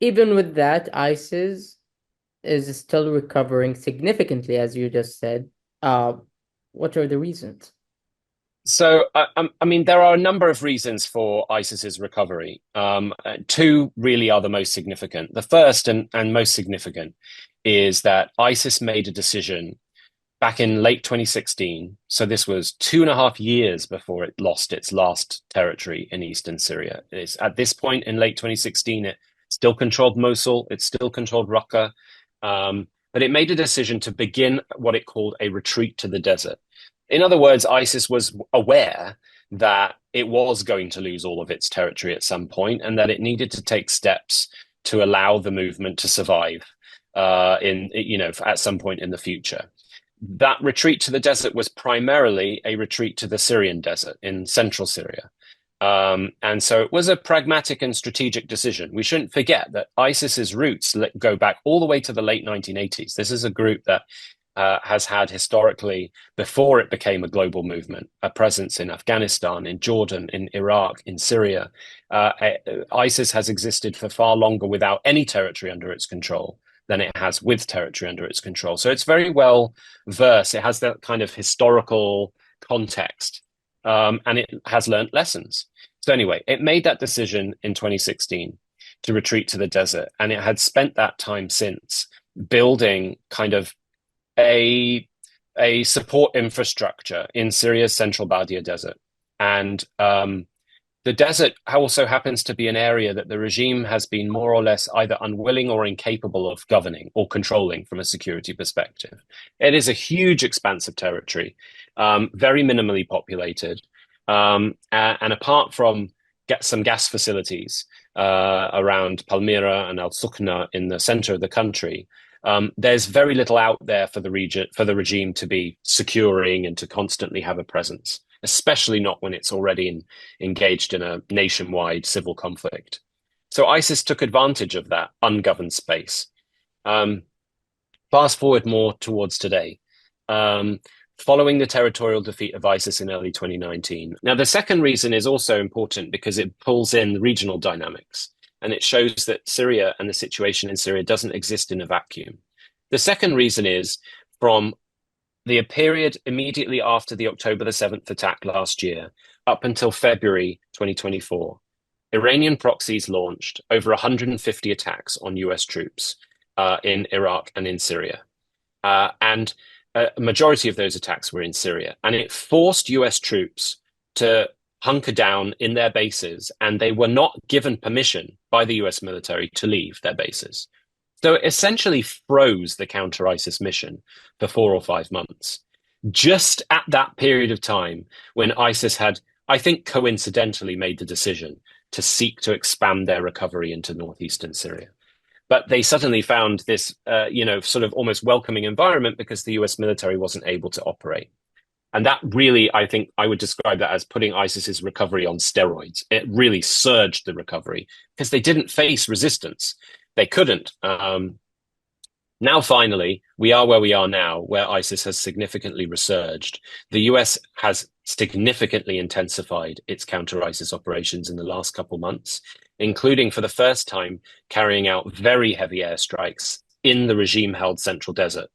even with that, ISIS is still recovering significantly, as you just said. Uh, what are the reasons? So, I mean, there are a number of reasons for ISIS's recovery. Two really are the most significant. The first and most significant is that ISIS made a decision back in late 2016. So this was 2.5 years before it lost its last territory in eastern Syria. It's at this point in late 2016, it still controlled Mosul, it still controlled Raqqa, but it made a decision to begin what it called a retreat to the desert. In other words, ISIS was aware that it was going to lose all of its territory at some point, and that it needed to take steps to allow the movement to survive at some point in the future. That retreat to the desert was primarily a retreat to the Syrian desert in central Syria. And so it was a pragmatic and strategic decision. We shouldn't forget that ISIS's roots go back all the way to the late 1980s. This is a group that has had historically, before it became a global movement, a presence in Afghanistan, in Jordan, in Iraq, in Syria. ISIS has existed for far longer without any territory under its control than it has with territory under its control. So it's very well versed. It has that kind of historical context, and it has learned lessons. So anyway, it made that decision in 2016 to retreat to the desert, and it had spent that time since building kind of a a support infrastructure in Syria's central Badia desert. And the desert also happens to be an area that the regime has been more or less either unwilling or incapable of governing or controlling from a security perspective. It is a huge expanse of territory, very minimally populated. And apart from some gas facilities around Palmyra and Al Sukna in the center of the country, there's very little out there for the region, for the regime to be securing and to constantly have a presence, especially not when it's already engaged in a nationwide civil conflict. So ISIS took advantage of that ungoverned space. Um, Fast forward more towards today. Following the territorial defeat of ISIS in early 2019. Now, the second reason is also important because it pulls in the regional dynamics and it shows that Syria and the situation in Syria doesn't exist in a vacuum. The second reason is from the period immediately after the October the 7th attack last year up until February 2024, Iranian proxies launched over 150 attacks on US troops in Iraq and in Syria. And a majority of those attacks were in Syria. And it forced US troops to hunker down in their bases, and they were not given permission by the US military to leave their bases. So it essentially froze the counter ISIS mission for 4 or 5 months. Just at that period of time when ISIS had, I think, coincidentally made the decision to seek to expand their recovery into northeastern Syria. But they suddenly found this, sort of almost welcoming environment because the US military wasn't able to operate. And that really, I think I would describe that as putting ISIS's recovery on steroids. It really surged the recovery because they didn't face resistance. They couldn't. Now, finally, we are where we are now, where ISIS has significantly resurged. The US has significantly intensified its counter-ISIS operations in the last couple months, including for the first time carrying out very heavy airstrikes in the regime-held central desert